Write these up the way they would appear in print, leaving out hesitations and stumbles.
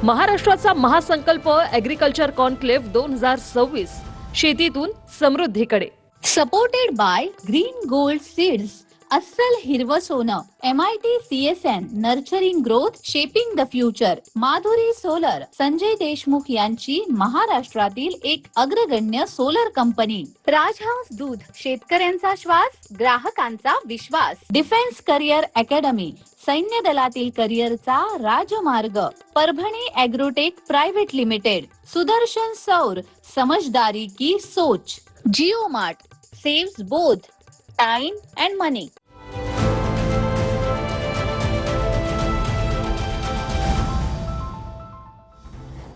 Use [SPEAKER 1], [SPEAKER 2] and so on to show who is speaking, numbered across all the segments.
[SPEAKER 1] महाराष्ट्राचा महासंकल्प agriculture conclave 2026 शेतीतून समृद्धीकडे.
[SPEAKER 2] Supported by green gold seeds, अस्सल हिरवं सोनं, MIT CSN, nurturing growth, shaping the future, Madhuri solar, Sanjay Deshmukh यांची महाराष्ट्रातील एक अग्रगण्य सोलर कंपनी, राजहंस दूध, शेतकऱ्यांचा श्वास, ग्राहकांचा विश्वास, डिफेन्स करिअर अकॅडमी, सैन्य दलातील करिअरचा राजमार्ग, Parbhani agrotech private limited, Sudarshan Saur, समझदारी की सोच, Jio mart, saves both time and money.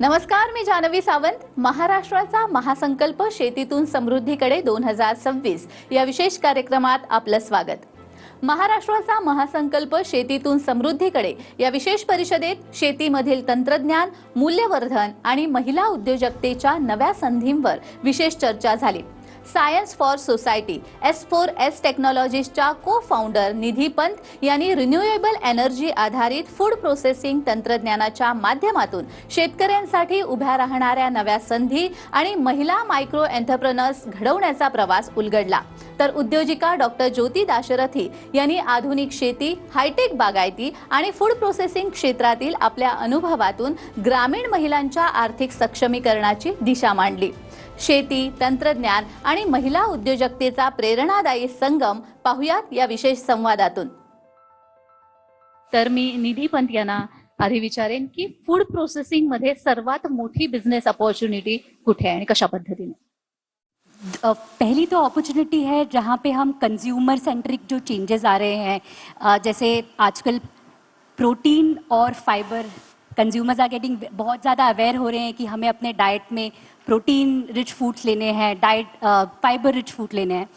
[SPEAKER 2] नमस्कार, मी जानवी सावंत. महाराष्ट्राचा महासंकल्प शेतीतून समृद्धीकडे 2026 या विशेष कार्यक्रमात आपलं स्वागत. महाराष्ट्राचा महासंकल्प शेतीतून समृद्धीकडे या विशेष परिषदेत शेतीमधील तंत्रज्ञान, मूल्यवर्धन आणि महिला उद्योजकतेच्या नव्या संधींवर विशेष चर्चा झाली. सायन्स फॉर सोसायटी S4S टेक्नॉलॉजीजच्या को फाउंडर निधी पंत यांनी रिन्युएबल एनर्जी आधारित फूड प्रोसेसिंग तंत्रज्ञानाच्या माध्यमातून शेतकऱ्यांसाठी उभ्या राहणाऱ्या नव्या संधी आणि महिला मायक्रो एंटरप्रेनर्स घडवण्याचा प्रवास उलगडला. तर उद्योजिका डॉक्टर ज्योती दाशरथी यांनी आधुनिक शेती, हायटेक बागायती आणि फूड प्रोसेसिंग क्षेत्रातील आपल्या अनुभवातून ग्रामीण महिलांच्या आर्थिक सक्षमीकरणाची दिशा मांडली. शेती, तंत्रज्ञान आणि महिला उद्योजकतेचा प्रेरणादायी संगम पाहुयात या विशेष संवादातून. तर मी निधी पंत यांना आधी विचारेन की फूड प्रोसेसिंग मध्ये सर्वात मोठी बिझनेस अपॉर्चुनिटी कुठे आहे आणि कशा पद्धतीने?
[SPEAKER 3] पहली तो अपॉर्चुनिटी है जहाँ पे हम कंज्यूमर सेंट्रिक जो चेंजेस आ रहे हैं, जैसे आजकल प्रोटीन और फाइबर, कंज्यूमर्स आर गेटिंग बहुत ज़्यादा अवेयर हो रहे हैं कि हमें अपने डाइट में प्रोटीन रिच फूड्स लेने हैं, फाइबर रिच फूड लेने हैं.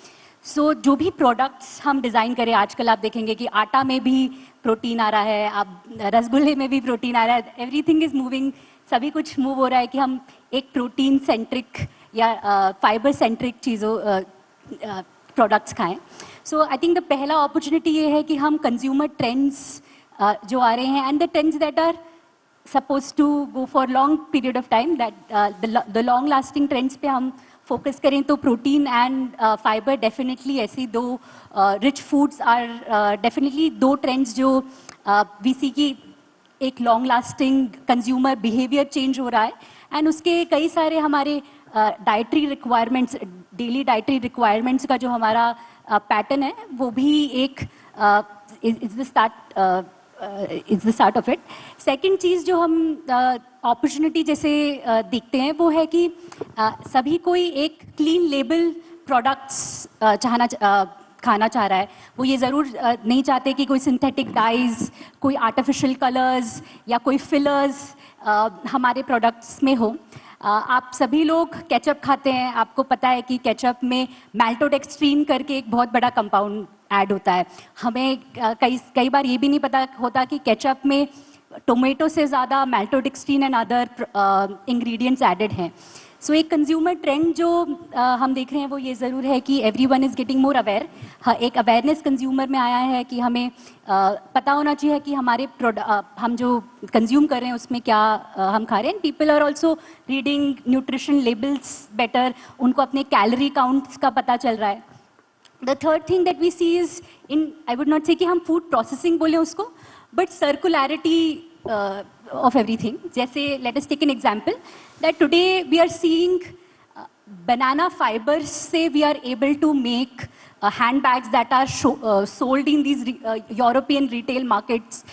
[SPEAKER 3] सो जो भी प्रोडक्ट्स हम डिज़ाइन करें, आजकल आप देखेंगे कि आटा में भी प्रोटीन आ रहा है, अब रसगुल्ले में भी प्रोटीन आ रहा है, एवरीथिंग इज़ मूविंग, सभी कुछ मूव हो रहा है कि हम एक प्रोटीन सेंट्रिक या फाइबर सेंट्रिक चीज़ों प्रोडक्ट्स खाएं. सो आई थिंक द पहला अपॉर्चुनिटी ये है कि हम कंज्यूमर ट्रेंड्स जो आ रहे हैं and the trends that are supposed to go for long period of time, that the long lasting trends पे हम फोकस करें तो प्रोटीन एंड फाइबर डेफिनेटली ऐसी दो रिच फूड्स आर डेफिनेटली दो ट्रेंड्स जो वी सी की एक long lasting consumer behaviour change हो रहा है एंड उसके कई सारे हमारे dietary requirements, daily dietary requirements का जो हमारा पैटर्न है वो भी एक is the start of it. Second चीज़ जो हम अपॉर्चुनिटी जैसे देखते हैं वो है कि सभी कोई एक क्लीन लेबल प्रोडक्ट्स खाना चाह रहा है. वो ये ज़रूर नहीं चाहते कि कोई सिंथेटिक डाइज, कोई आर्टिफिशियल कलर्स या कोई फिलर्स हमारे प्रोडक्ट्स में हो. आप सभी लोग केचप खाते हैं, आपको पता है कि केचप में मैल्टोडेक्स्ट्रीन करके एक बहुत बड़ा कंपाउंड ऐड होता है. हमें कई बार ये भी नहीं पता होता कि केचप में टोमेटो से ज़्यादा मैल्टोडेक्स्ट्रीन एंड अदर इंग्रेडिएंट्स एडेड हैं. सो एक कंज्यूमर ट्रेंड जो हम देख रहे हैं वो ये ज़रूर है कि everyone is getting more aware. एक अवेयरनेस कंज्यूमर में आया है कि हमें पता होना चाहिए कि हमारे हम जो कंज्यूम कर रहे हैं उसमें क्या हम खा रहे हैं. People are also reading nutrition labels better, उनको अपने कैलोरी काउंट्स का पता चल रहा है. The third thing that we see is in, I would not say कि हम food processing बोले उसको, but circularity of everything. जैसे let us take an example that today we are seeing banana fibers say we are able to make handbags that are sold in these European retail markets,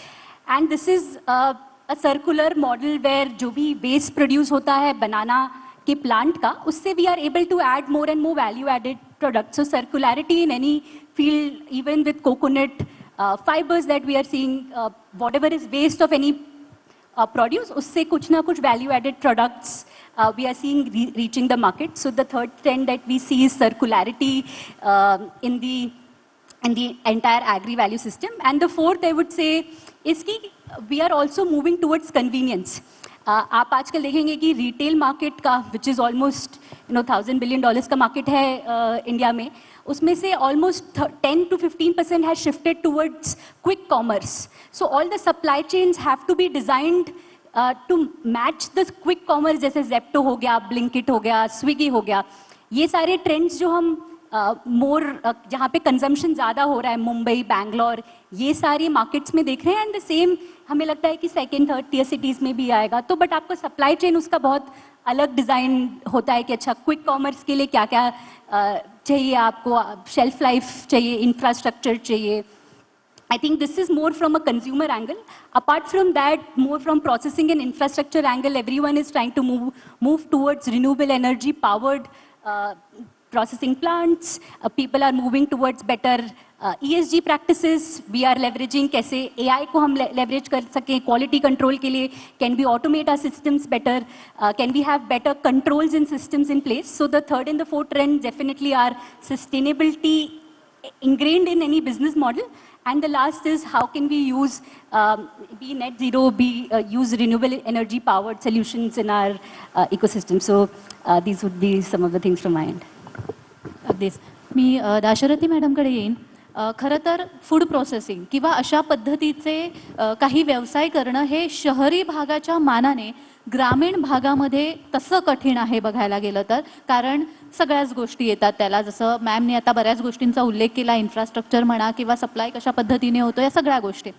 [SPEAKER 3] and this is a circular model where जो भी waste produce होता है banana के plant का, उससे we are able to add more and more value added products. So circularity in any field, even with coconut fibers that we are seeing, whatever is waste of any produce, उससे कुछ ना कुछ value added products we are seeing reaching the market. So the third trend that we see is circularity in the entire agri value system. And the fourth I would say is कि we are also moving towards convenience. आप आजकल देखेंगे कि retail market का which is almost $1,000 billion का market है India में, उसमें से almost 10 to 15% has shifted towards quick commerce. So all the supply chains have to be designed to match the quick commerce, जैसे जेप्टो हो गया, ब्लिंकिट हो गया, Swiggy हो गया, ये सारे ट्रेंड्स जो हम मोर जहाँ पे कंजम्पशन ज़्यादा हो रहा है, मुंबई, बैंगलोर, ये सारी मार्केट्स में देख रहे हैं, एंड द सेम हमें लगता है कि सेकेंड थर्ड टियर सिटीज़ में भी आएगा। तो बट आपको सप्लाई चेन उसका बहुत अलग डिज़ाइन होता है कि अच्छा क्विक कॉमर्स के लिए क्या क्या चाहिए आपको, शेल्फ लाइफ चाहिए, इंफ्रास्ट्रक्चर चाहिए। I think this is more from a consumer angle. Apart from that, more from processing and infrastructure angle, everyone is trying to move towards renewable energy powered processing plants. People are moving towards better ESG practices. We are leveraging कैसे AI को हम leverage कर सकें quality control के लिए. Can we automate our systems better? Can we have better controls and systems in place? So the third and the fourth trend definitely are sustainability ingrained in any business model. And the last is how can we use, be net zero, use renewable energy powered solutions in our ecosystem. So these would be some of the things from my end.
[SPEAKER 2] अगदीच. मी दाशरथी मॅडमकडे येईन. खरं तर food processing किंवा अशा पद्धतीचे काही व्यवसाय करणं हे शहरी भागाच्या मानाने ग्रामीण भागामध्ये तसं कठीण आहे बघायला गेलं तर. कारण सगळ्याच गोष्टी येतात त्याला, जसं मॅमने आता बऱ्याच गोष्टींचा उल्लेख केला, इन्फ्रास्ट्रक्चर म्हणा किंवा सप्लाय कशा पद्धतीने होतो, या सगळ्या गोष्टी.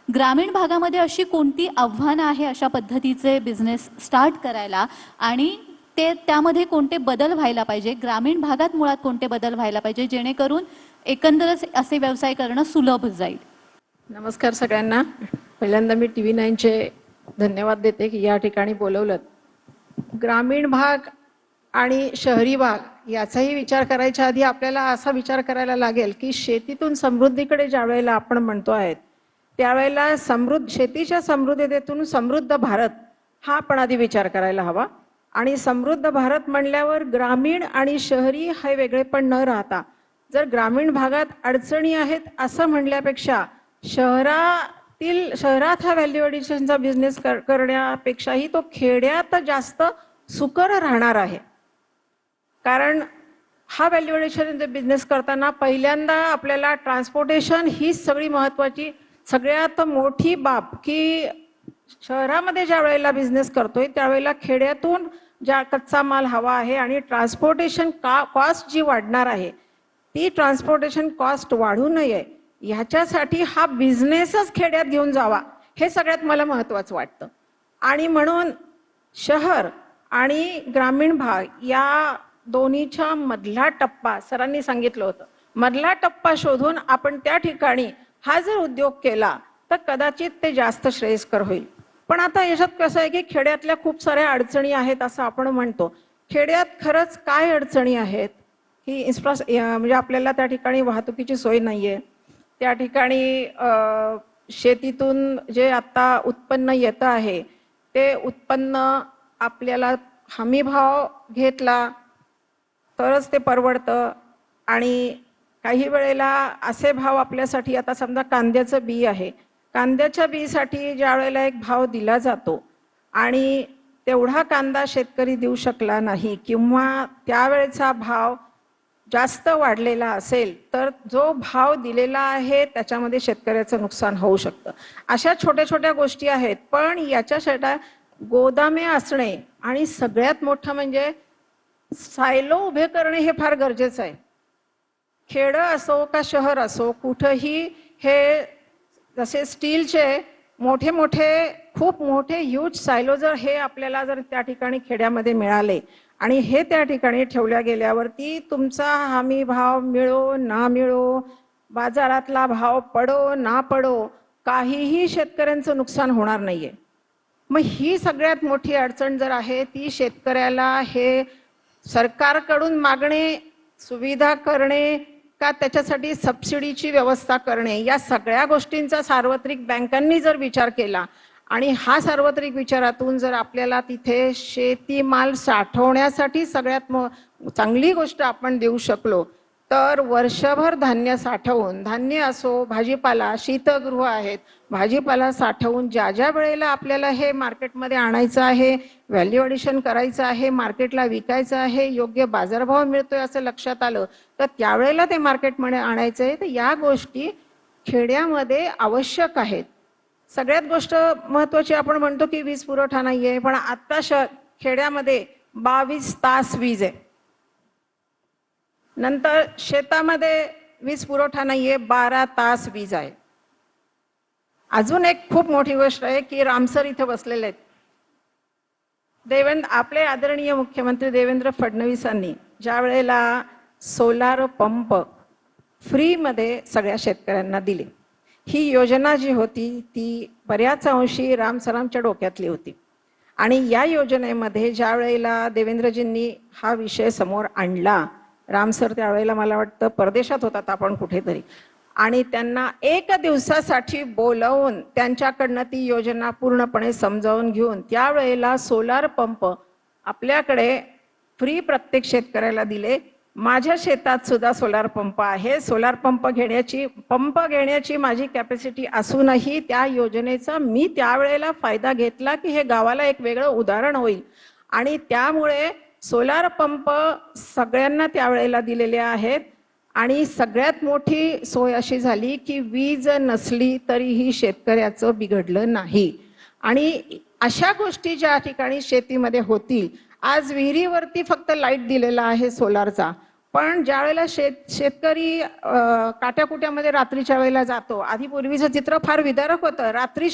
[SPEAKER 2] ग्रामीण भागामध्ये अशी कोणती आव्हानं आहे अशा पद्धतीचे बिझनेस स्टार्ट करायला, आणि त्यामध्ये कोणते बदल व्हायला पाहिजे, ग्रामीण भागात मुळात कोणते बदल व्हायला पाहिजे जेणेकरून एकंदरच असे व्यवसाय करणं सुलभ जाईल?
[SPEAKER 4] नमस्कार सगळ्यांना. पहिल्यांदा मी TV9चे धन्यवाद देते की या ठिकाणी बोलवलं. ग्रामीण भाग आणि शहरी भाग याचाही विचार करायच्या आधी आपल्याला असा विचार करायला लागेल की शेतीतून समृद्धीकडे ज्या वेळेला आपण म्हणतो आहेत त्यावेळेला शेतीच्या समृद्धतेतून समृद्ध भारत हा आपण आधी विचार करायला हवा. आणि समृद्ध भारत म्हणल्यावर ग्रामीण आणि शहरी हे वेगळेपण न राहता, जर ग्रामीण भागात अडचणी आहेत असं म्हणल्यापेक्षा शहरात हा व्हॅल्यू ॲडिशनचा बिझनेस करण्यापेक्षाही तो खेड्यात जास्त सुकर राहणार आहे. कारण हा व्हॅल्यू ॲडिशन बिझनेस करताना पहिल्यांदा आपल्याला ट्रान्सपोर्टेशन ही सगळी महत्त्वाची सगळ्यात मोठी बाब, की शहरामध्ये ज्या वेळेला बिझनेस करतोय त्यावेळेला खेड्यातून ज्या कच्चा माल हवा आहे आणि ट्रान्सपोर्टेशन कॉस्ट जी वाढणार आहे ती ट्रान्सपोर्टेशन कॉस्ट वाढू नये ह्याच्यासाठी हा बिझनेसच खेड्यात घेऊन जावा हे सगळ्यात मला महत्त्वाचं वाटतं. आणि म्हणून शहर आणि ग्रामीण भाग या दोन्हीच्या मधला टप्पा सरांनी सांगितलं होतं, मधला टप्पा शोधून आपण त्या ठिकाणी हा जर उद्योग केला तर कदाचित ते जास्त श्रेयस्कर होईल. पण आता याच्यात कसं आहे की खेड्यातल्या खूप साऱ्या अडचणी आहेत असं आपण म्हणतो. खेड्यात खरंच काय अडचणी आहेत ही म्हणजे आपल्याला त्या ठिकाणी वाहतुकीची सोय नाहीये, त्या ठिकाणी शेतीतून जे आता उत्पन्न येतं आहे ते उत्पन्न आपल्याला हमी भाव घेतला तरच ते परवडतं. आणि काही वेळेला असे भाव आपल्यासाठी, आता समजा कांद्याचं बी आहे, कांद्याच्या बीसाठी ज्या वेळेला एक भाव दिला जातो आणि तेवढा कांदा शेतकरी देऊ शकला नाही किंवा त्यावेळेचा भाव जास्त वाढलेला असेल तर जो भाव दिलेला आहे त्याच्यामध्ये शेतकऱ्याचं नुकसान होऊ शकतं. अशा छोट्या छोट्या गोष्टी आहेत. पण याच्यासाठी गोदामे असणे आणि सगळ्यात मोठं म्हणजे सायलो उभे करणे हे फार गरजेचं आहे. खेडं असो का शहर असो, कुठंही हे जसे स्टीलचे मोठे मोठे खूप मोठे ह्यूज सायलो जर त्या ठिकाणी खेड्यामध्ये मिळाले आणि हे त्या ठिकाणी ठेवल्या गेल्यावरती तुमचा हमी भाव मिळो ना मिळो, बाजारातला भाव पडो ना पडो, काहीही शेतकऱ्यांचं नुकसान होणार नाहीये. मग ही सगळ्यात मोठी अडचण जर आहे ती शेतकऱ्याला हे सरकारकडून मागणे, सुविधा करणे का त्याच्यासाठी सबसिडीची व्यवस्था करणे, या सगळ्या गोष्टींचा सार्वत्रिक बँकांनी जर विचार केला आणि हा सार्वत्रिक विचारातून जर आपल्याला तिथे शेतीमाल साठवण्यासाठी सगळ्यात चांगली गोष्ट आपण देऊ शकलो तर वर्षभर धान्य साठवून, धान्य असो भाजीपाला, शीतगृह आहेत, भाजीपाला साठवून ज्या ज्या वेळेला आपल्याला हे मार्केटमध्ये आणायचं आहे, व्हॅल्यू ॲडिशन करायचं आहे, मार्केटला विकायचं आहे, योग्य बाजारभाव मिळतोय असं लक्षात आलं तर त्यावेळेला ते मार्केटमध्ये आणायचं आहे. तर या गोष्टी खेड्यामध्ये आवश्यक आहेत. सगळ्यात गोष्ट महत्वाची आपण म्हणतो की वीज पुरवठा नाहीये, पण आता खेड्यामध्ये 22 तास वीज आहे. नंतर शेतामध्ये वीज पुरवठा नाहीये, 12 तास वीज आहे. अजून एक खूप मोठी गोष्ट आहे की रामसर इथे बसलेले आहेत आपले आदरणीय मुख्यमंत्री देवेंद्र फडणवीसांनी ज्या वेळेला सोलार पंप फ्रीमध्ये सगळ्या शेतकऱ्यांना दिले, ही योजना जी होती ती बऱ्याच अंशी रामसरांच्या डोक्यातली होती. आणि या योजनेमध्ये ज्या वेळेला देवेंद्रजींनी हा विषय समोर आणला, रामसर त्यावेळेला मला वाटतं परदेशात होतात आपण कुठेतरी, आणि त्यांना 1 दिवसासाठी बोलवून त्यांच्याकडनं ती योजना पूर्णपणे समजावून घेऊन त्यावेळेला सोलार पंप आपल्याकडे फ्री प्रत्येक शेतकऱ्याला दिले. माझ्या शेतात सुद्धा सोलार पंप आहे. सोलार पंप घेण्याची माझी कॅपॅसिटी असूनही त्या योजनेचा मी त्यावेळेला फायदा घेतला की हे गावाला एक वेगळं उदाहरण होईल. आणि त्यामुळे सोलार पंप सगळ्यांना त्यावेळेला दिलेले आहेत. आणि सगळ्यात मोठी सोय अशी झाली की वीज नसली तरीही शेतकऱ्याचं बिघडलं नाही. आणि अशा गोष्टी ज्या ठिकाणी शेतीमध्ये होतील, आज विहिरीवरती फक्त लाईट दिलेला आहे सोलारचा, पण ज्या वेळेला शेतकरी काट्याकुट्यामध्ये रात्रीच्या वेळेला जातो, आधी पूर्वीचं चित्र फार विदारक होतं. रात्री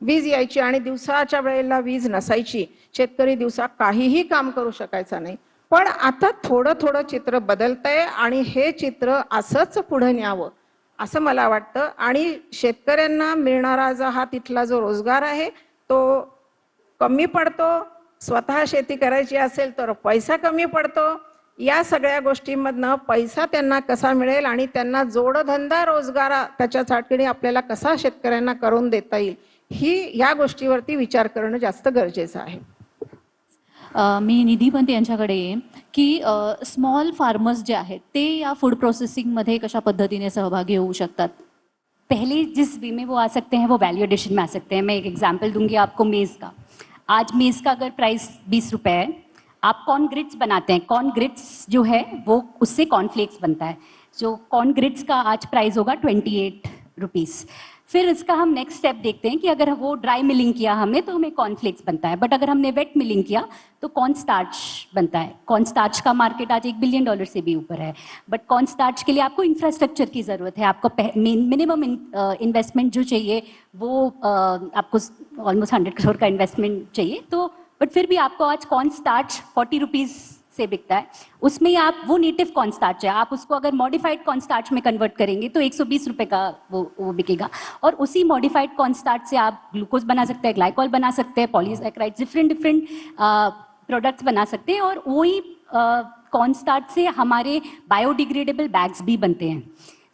[SPEAKER 4] वीज यायची आणि दिवसाच्या वेळेला वीज नसायची. शेतकरी दिवसा काहीही काम करू शकायचा नाही. पण आता थोडं थोडं चित्र बदलतंय आणि हे चित्र असंच पुढे न्यावं असं मला वाटतं. आणि शेतकऱ्यांना मिळणारा हा तिथला जो रोजगार आहे तो कमी पडतो. स्वतः शेती करायची असेल तर पैसा कमी पडतो. या सगळ्या गोष्टींमधनं पैसा त्यांना कसा मिळेल आणि त्यांना जोडधंदा रोजगार त्याच्यासाठी आपल्याला कसा शेतकऱ्यांना करून देता येईल, या गोष्टीवरती विचार करणं जास्त गरजेचं आहे.
[SPEAKER 2] मी निधी पंत यांच्याकडे येईन की स्मॉल फार्मर्स जे आहेत ते या फूड प्रोसेसिंगमध्ये कशा पद्धतीने सहभागी होऊ शकतात?
[SPEAKER 3] पहले जिस वे में वो आ सकते हैं वो वैल्यू एडिशन में आ सकते हैं. मैं एक एग्जांपल दूंगी आपको मेज़ का. आज मेज़ का अगर प्राइस 20 रुपए है, आप कॉर्न ग्रिट्स बनाते हैं. कॉर्न ग्रिट्स जो है वो उससे कॉर्नफ्लेक्स बनता है. जो कॉर्न ग्रिट्स का आज प्राइस होगा 28 रुपीज़. फिर इसका हम नेक्स्ट स्टेप देखते हैं कि अगर वो ड्राई मिलिंग किया हमने तो हमें कॉर्नफ्लेक्स बनता है. बट अगर हमने वेट मिलिंग किया तो कॉर्न स्टार्च बनता है. कॉर्न स्टार्च का मार्केट आज $1 बिलियन से भी ऊपर है. बट कॉर्न स्टार्च के लिए आपको इंफ्रास्ट्रक्चर की ज़रूरत है. आपको मिनिमम इन्वेस्टमेंट जो चाहिए वो आपको ऑलमोस्ट 100 करोड़ का इन्वेस्टमेंट चाहिए. तो बट फिर भी आपको आज कॉर्न स्टार्च 40 रुपीज़ से बिकता है. उसमें आप वो नेटिव कॉर्न स्टार्च है, आप उसको अगर मॉडिफाइड कॉर्न स्टार्च में कन्वर्ट करेंगे तो 120 रुपए का वो बिकेगा. और उसी मॉडिफाइड कॉर्न स्टार्च से आप ग्लूकोज बना सकते हैं, ग्लाइकॉल बना सकते हैं, पॉलीसैकेराइड, डिफरेंट प्रोडक्ट्स बना सकते हैं. और वही कॉर्न स्टार्च से हमारे बायोडिग्रेडेबल बैग्स भी बनते हैं.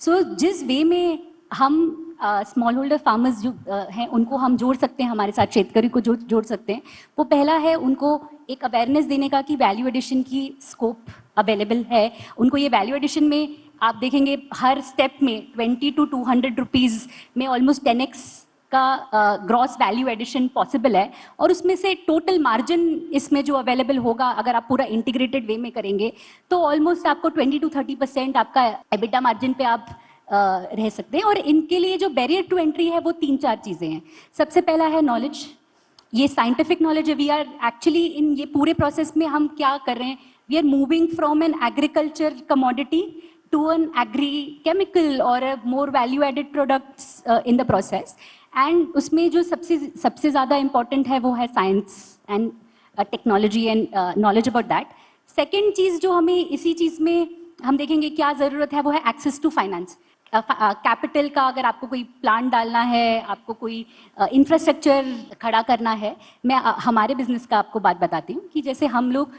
[SPEAKER 3] सो जिस वे में हम स्मॉल होल्डर फार्मर्स जो हैं उनको हम जोड़ सकते हैं, हमारे साथ शेतकरी को जोड़ सकते हैं. वो पहला है उनको एक अवेयरनेस देने का कि वैल्यू एडिशन की स्कोप अवेलेबल है. उनको ये वैल्यू एडिशन में आप देखेंगे हर स्टेप में 20 to 200 रुपीज़ में ऑलमोस्ट 10x का ग्रॉस वैल्यू एडिशन पॉसिबल है. और उसमें से टोटल मार्जिन इसमें जो अवेलेबल होगा अगर आप पूरा इंटीग्रेटेड वे में करेंगे तो ऑलमोस्ट आपको 20 to 30% आपका एबिटा मार्जिन पे आप रह सकते हैं. और इनके लिए जो बैरियर टू एंट्री है वो 3-4 चीज़ें हैं. सबसे पहला है नॉलेज. ये साइंटिफिक नॉलेज है. वी आर एक्चुअली इन ये पूरे प्रोसेस में हम क्या कर रहे हैं, we are moving from an agriculture commodity to an agri chemical और more value added products in the process. And उसमें जो सबसे ज़्यादा इम्पॉर्टेंट है वो है science and technology and knowledge about that. Second चीज़ जो हमें इसी चीज़ में हम देखेंगे क्या ज़रूरत है वो है एक्सेस टू फाइनेंस. कैपिटल का अगर आपको कोई प्लांट डालना है, आपको कोई इंफ्रास्ट्रक्चर खड़ा करना है. मैं हमारे बिजनेस का आपको बात बताती हूँ कि जैसे हम लोग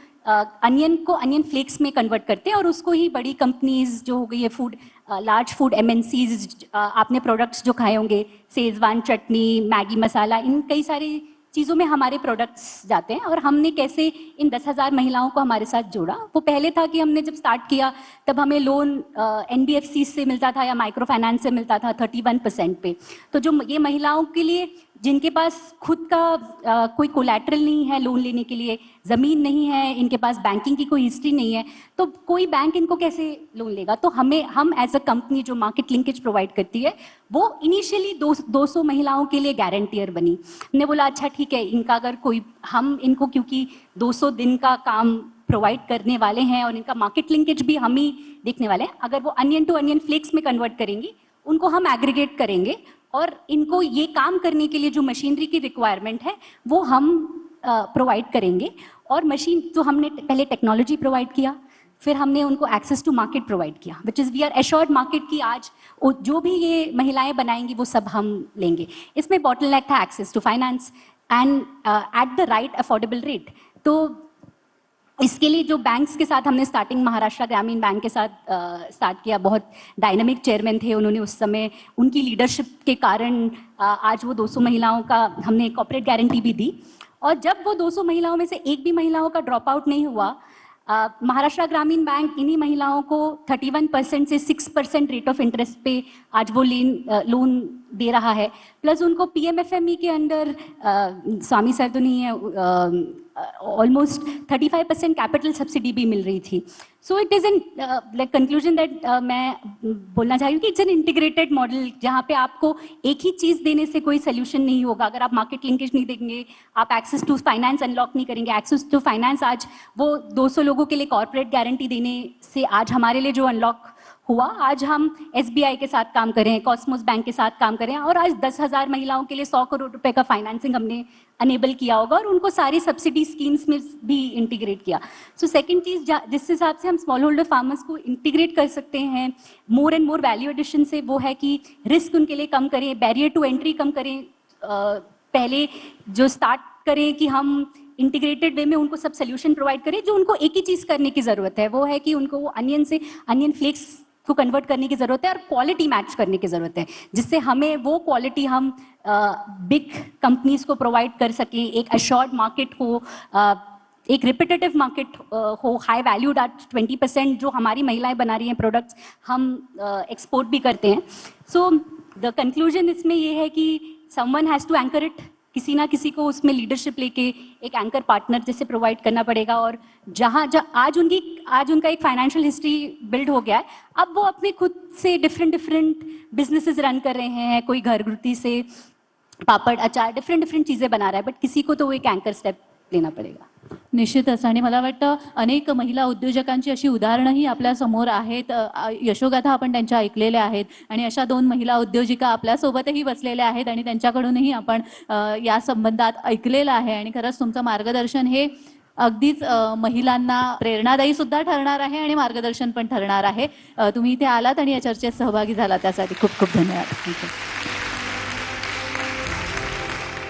[SPEAKER 3] अनियन को अनियन फ्लेक्स में कन्वर्ट करते हैं और उसको ही बड़ी कंपनीज जो हो गई है फूड लार्ज फूड MNCs, आपने प्रोडक्ट्स जो खाए होंगे Schezwan chutney, Maggi masala, in कई सारी चीज़ों में हमारे प्रोडक्ट्स जाते हैं. और हमने कैसे इन 10,000 महिलाओं को हमारे साथ जोड़ा. वो पहले था कि हमने जब स्टार्ट किया तब हमें लोन NBFC से मिलता था या माइक्रो फाइनेंस से मिलता था 31% पे. तो जो ये महिलाओं के लिए जिनके पास खुद का कोई कोलैटरल नहीं है लोन लेने के लिए, ज़मीन नहीं है, इनके पास बैंकिंग की कोई हिस्ट्री नहीं है, तो कोई बैंक इनको कैसे लोन लेगा? तो हम एज अ कंपनी जो मार्केट लिंकेज प्रोवाइड करती है, वो इनिशियली 200 महिलाओं के लिए गारंटियर बनी। हमने बोला अच्छा ठीक है, इनका अगर कोई, हम इनको क्योंकि 200 दिन का काम प्रोवाइड करने वाले हैं और इनका मार्केट लिंकेज भी हम ही देखने वाले हैं, अगर वो अनियन टू अनियन फ्लेक्स में कन्वर्ट करेंगी, उनको हम एग्रीगेट करेंगे और इनको ये काम करने के लिए जो मशीनरी की रिक्वायरमेंट है वो हम प्रोवाइड करेंगे। और मशीन तो हमने पहले टेक्नोलॉजी प्रोवाइड किया, फिर हमने उनको एक्सेस टू मार्केट प्रोवाइड किया, which is we are assured market की आज जो भी ये महिलाएं बनाएंगी वो सब हम लेंगे। इसमें बॉटलनेक था access to finance and at the right affordable rate. तो इसके लिए जो बैंक्स के साथ हमने स्टार्टिंग महाराष्ट्र ग्रामीण बैंक के साथ स्टार्ट किया, बहुत डायनामिक चेयरमैन थे उन्होंने उस समय, उनकी लीडरशिप के कारण आज वो 200 महिलाओं का हमने कॉर्पोरेट गारंटी भी दी। और जब वो 200 महिलाओं में से एक भी महिलाओं का ड्रॉप आउट नहीं हुआ, महाराष्ट्र ग्रामीण बैंक इन्हीं महिलाओं को 31% से 6% रेट ऑफ इंटरेस्ट पे आज वो लोन दे रहा है। प्लस उनको पीएमएफएमई के अंडर स्वामी सर तो नहीं है, ऑलमोस्ट 35% कैपिटल सब्सिडी भी मिल रही थी। So it is an like conclusion that मैं बोलना चाह रही हूँ कि इट्स एन इंटीग्रेटेड मॉडल, जहाँ पे आपको एक ही चीज़ देने से कोई सोल्यूशन नहीं होगा। अगर आप मार्केट लिंकेज नहीं देंगे, आप एक्सेस टू फाइनेंस अनलॉक नहीं करेंगे। एक्सेस टू फाइनेंस आज वो 200 लोगों के लिए कॉर्पोरेट गारंटी देने से आज हमारे लिए जो अनलॉक हुआ, आज हम एसबीआई के साथ काम करें, कॉस्मोस बैंक के साथ काम करें और आज 10,000 महिलाओं के लिए 100 करोड़ रुपए का फाइनेंसिंग हमने अनेबल किया होगा और उनको सारी सब्सिडी स्कीम्स में भी इंटीग्रेट किया। सो सेकंड चीज़ जिस हिसाब से हम स्मॉल होल्डर फार्मर्स को इंटीग्रेट कर सकते हैं more and more value addition से, वो है कि रिस्क उनके लिए कम करें, बैरियर टू एंट्री कम करें। पहले जो स्टार्ट करें कि हम इंटीग्रेटेड वे में उनको सब सोल्यूशन प्रोवाइड करें, जो उनको एक ही चीज़ करने की ज़रूरत है, वो है कि उनको वो अनियन से अनियन फ्लेक्स को कन्वर्ट करने की ज़रूरत है और क्वालिटी मैच करने की ज़रूरत है, जिससे हमें वो क्वालिटी हम बिग कंपनीज को प्रोवाइड कर सकें, एक अश्योर्ड मार्केट हो, एक रिपीटेटिव मार्केट हो, हाई वैल्यूड एट 20% जो हमारी महिलाएं बना रही हैं प्रोडक्ट्स हम एक्सपोर्ट भी करते हैं। सो द कंक्लूजन इसमें ये है कि someone has to anchor it, किसी ना किसी को उसमें लीडरशिप लेके एक एंकर पार्टनर जैसे प्रोवाइड करना पड़ेगा। और जहाँ आज उनका एक फाइनेंशियल हिस्ट्री बिल्ड हो गया है, अब वो अपने खुद से डिफरेंट बिजनेसेस रन कर रहे हैं, कोई घरगुती से पापड़ अचार डिफरेंट चीज़ें बना रहा है, बट किसी को तो वो एक एंकर स्टेप लेना पडेगा।
[SPEAKER 2] निश्चितच, आणि मला वाटतं अनेक महिला उद्योजकांची अशी उदाहरणंही आपल्या समोर आहेत, यशोगाथा आपण त्यांच्या ऐकलेल्या आहेत आणि अशा 2 महिला उद्योजिका आपल्यासोबतही बसलेल्या आहेत आणि त्यांच्याकडूनही आपण या संबंधात ऐकलेलं आहे। आणि खरंच तुमचं मार्गदर्शन हे अगदीच महिलांना प्रेरणादायी सुद्धा ठरणार आहे आणि मार्गदर्शन पण ठरणार आहे। तुम्ही इथे आलात आणि या चर्चेत सहभागी झालात त्यासाठी खूप खूप धन्यवाद।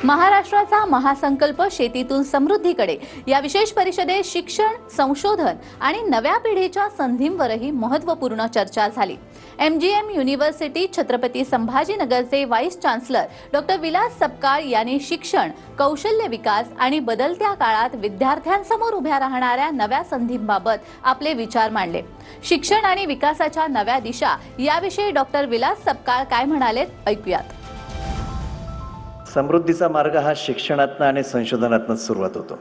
[SPEAKER 2] महाराष्ट्राचा महासंकल्प शेतीतून समृद्धीकडे या विशेष परिषदेत शिक्षण, संशोधन आणि नव्या पिढीच्या संधींवरही महत्त्वपूर्ण चर्चा झाली। MGM युनिव्हर्सिटी छत्रपती संभाजीनगरचे vice chancellor doctor Vilas Sapkal यांनी शिक्षण, कौशल्य विकास आणि बदलत्या काळात विद्यार्थ्यांसमोर उभ्या राहणाऱ्या नव्या संधींबाबत आपले विचार मांडले। शिक्षण आणि विकासाच्या नव्या दिशा याविषयी डॉक्टर विलास सपकाळ काय म्हणालेत, ऐकूयात।
[SPEAKER 5] समृद्धीचा मार्ग हा शिक्षणातनं आणि संशोधनातनं सुरुवात होतो।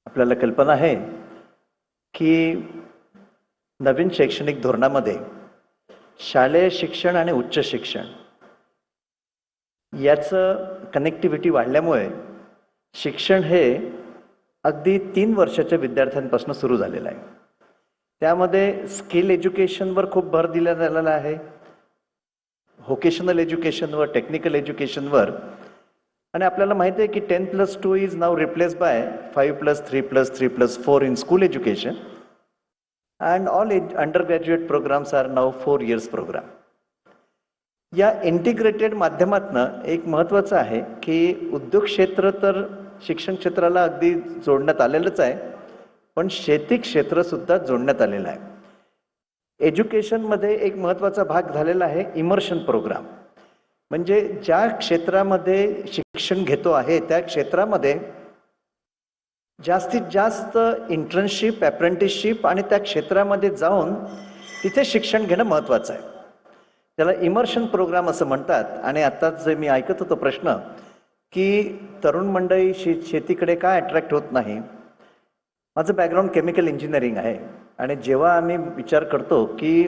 [SPEAKER 5] आपल्याला कल्पना आहे की नवीन शैक्षणिक धोरणामध्ये शालेय शिक्षण आणि उच्च शिक्षण याचं कनेक्टिव्हिटी वाढल्यामुळे शिक्षण हे अगदी 3 वर्षाच्या विद्यार्थ्यांपासून सुरू झालेलं आहे। त्यामध्ये स्किल एज्युकेशनवर खूप भर दिला गेलेला आहे, व्होकेशनल एज्युकेशनवर, टेक्निकल एज्युकेशनवर। आणि आपल्याला माहिती आहे की 10+2 is now replace by 5+3+3+4 in school education and all undergraduate programs are now 4 years program. या इंटिग्रेटेड माध्यमातनं एक महत्त्वाचं आहे की उद्योग क्षेत्र तर शिक्षण क्षेत्राला अगदी जोडण्यात आलेलंच आहे, पण शेती क्षेत्र सुद्धा जोडण्यात आलेलं आहे। एज्युकेशनमध्ये एक महत्त्वाचा भाग झालेला आहे इमर्शन प्रोग्राम, म्हणजे ज्या क्षेत्रामध्ये शिक्षण घेतो आहे त्या क्षेत्रामध्ये जास्तीत जास्त इंटर्नशिप, अप्रेंटिसशिप आणि त्या क्षेत्रामध्ये जाऊन तिथे शिक्षण घेणं महत्त्वाचं आहे। त्याला इमर्शन प्रोग्राम असं म्हणतात. आणि आत्ताच जे मी ऐकत होतो प्रश्न की तरुण मंडळी शेतीकडे काय अट्रॅक्ट होत नाही. माझं बॅकग्राऊंड केमिकल इंजिनिअरिंग आहे आणि जेव्हा आम्ही विचार करतो की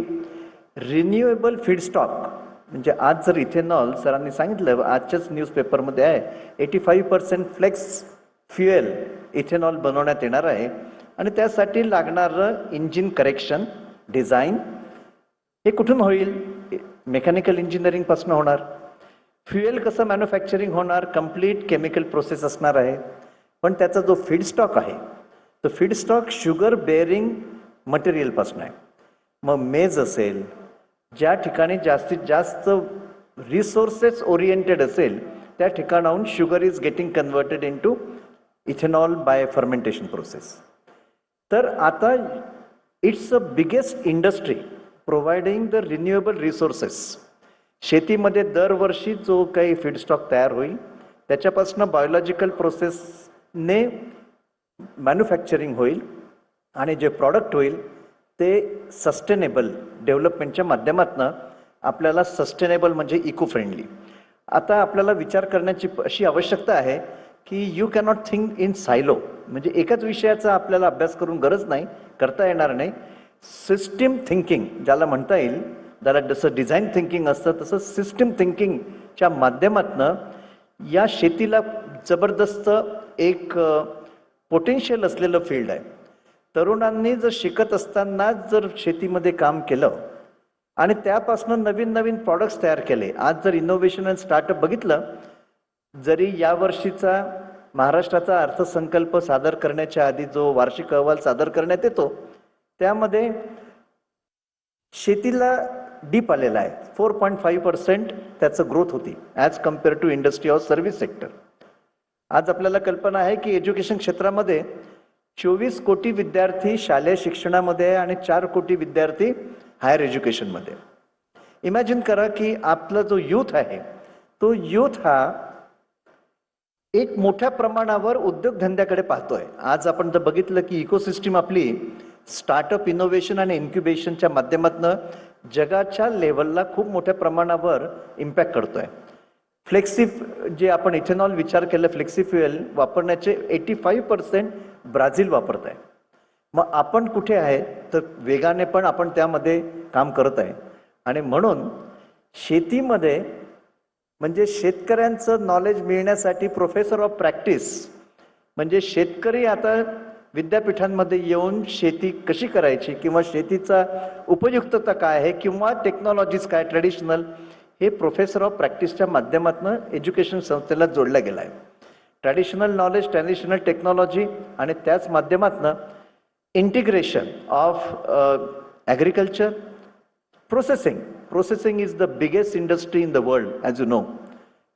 [SPEAKER 5] रिन्युएबल फीडस्टॉक म्हणजे आज जर इथेनॉल सरांनी सांगितलं आजच्याच न्यूजपेपरमध्ये आहे 85% फ्लेक्स फ्युएल इथेनॉल बनवण्यात येणार आहे आणि त्यासाठी लागणारं इंजिन करेक्शन डिझाईन हे कुठून होईल. मेकॅनिकल इंजिनिअरिंगपासून होणार. फ्युएल कसं मॅन्युफॅक्चरिंग होणार, कम्प्लीट केमिकल प्रोसेस असणार आहे. पण त्याचा जो फीडस्टॉक आहे तो फीडस्टॉक शुगर बेअरिंग मटेरियलपासून आहे. मग मेज असेल, ज्या ठिकाणी जास्तीत जास्त रिसोर्सेस ओरिएंटेड असेल त्या ठिकाणाहून sugar is getting converted into ethanol by fermentation process. तर आता it's a biggest industry providing the renewable resources. शेतीमध्ये दरवर्षी जो काही फीडस्टॉक तयार होईल त्याच्यापासून बायोलॉजिकल प्रोसेसने मॅन्युफॅक्चरिंग होईल आणि जे प्रॉडक्ट होईल ते सस्टेनेबल डेव्हलपमेंटच्या माध्यमातून आपल्याला सस्टेनेबल म्हणजे इको फ्रेंडली. आता आपल्याला विचार करण्याची अशी आवश्यकता आहे की यू कॅनॉट थिंक इन सायलो. म्हणजे एकाच विषयाचा आपल्याला अभ्यास करून गरज नाही, करता येणार नाही. सिस्टीम थिंकिंग ज्याला म्हणता येईल, ज्याला जसं डिझाईन थिंकिंग असतं तसं सिस्टीम थिंकिंगच्या माध्यमातून या शेतीला जबरदस्त एक पोटेन्शियल असलेलं फील्ड आहे. तरुणांनी जर शिकत असताना जर शेतीमध्ये काम केलं आणि त्यापासून नवीन नवीन प्रॉडक्ट्स तयार केले. आज जर इनोव्हेशन अँड स्टार्टअप बघितलं, जरी यावर्षीचा महाराष्ट्राचा अर्थसंकल्प सादर करण्याच्या आधी जो वार्षिक अहवाल सादर करण्यात येतो त्यामध्ये शेतीला डीप आलेला आहे. 4.5% त्याचं ग्रोथ होती as compare to industry or service sector. आज आपल्याला कल्पना आहे की एज्युकेशन क्षेत्रामध्ये 24 कोटी विद्यार्थी शालेय शिक्षणामध्ये आणि 4 कोटी विद्यार्थी हायर एज्युकेशनमध्ये. इमॅजिन करा की आपला जो यूथ आहे तो यूथ हा एक मोठ्या प्रमाणावर उद्योगधंद्याकडे पाहतोय. आज आपण जर बघितलं की इकोसिस्टीम आपली स्टार्टअप इनोव्हेशन आणि इन्क्युबेशनच्या माध्यमातून जगाच्या लेवलला खूप मोठ्या प्रमाणावर इम्पॅक्ट करतोय. जे आपण इथेनॉल विचार केलं फ्लेक्सी फ्युएल वापरण्याचे 85% ब्राझील वापरत आहे. मग आपण कुठे आहे तर वेगाने पण आपण त्यामध्ये काम करत आहे. आणि म्हणून शेतीमध्ये म्हणजे शेतकऱ्यांचं नॉलेज मिळण्यासाठी प्रोफेसर ऑफ प्रॅक्टिस म्हणजे शेतकरी आता विद्यापीठांमध्ये येऊन शेती कशी करायची किंवा शेतीचा उपयुक्तता काय आहे किंवा टेक्नॉलॉजीज काय ट्रेडिशनल हे प्रोफेसर ऑफ प्रॅक्टिसच्या माध्यमातून एज्युकेशन संस्थेला जोडला गेला आहे. ट्रॅडिशनल नॉलेज, ट्रॅडिशनल टेक्नॉलॉजी आणि त्याच माध्यमातून integration of agriculture processing is the biggest industry in the world as you know.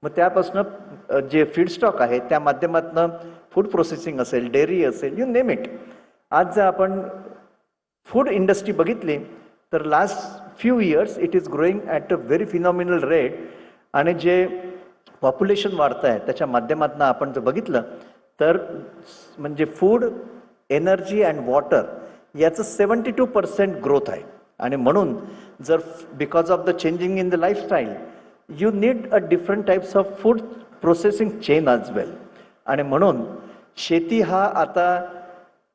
[SPEAKER 5] मग त्यापासून जे फीडस्टॉक आहे त्या माध्यमातून फूड प्रोसेसिंग असेल, डेअरी असेल, यू नेम इट. आज जर आपण फूड इंडस्ट्री बघितली तर last few years it is growing at a very phenomenal rate. आणि जे पॉप्युलेशन वाढतं आहे त्याच्या माध्यमातून आपण जर बघितलं तर म्हणजे फूड, एनर्जी अँड वॉटर याचं 72% ग्रोथ आहे. आणि म्हणून जर because of the changing in the lifestyle you need a different types of food processing chain as well. आणि म्हणून शेती हा आता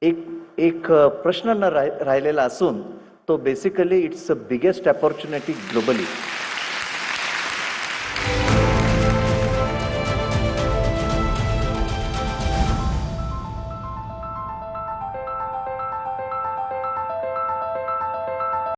[SPEAKER 5] एक प्रश्न न राहिलेला असून तो basically it's a biggest opportunity globally.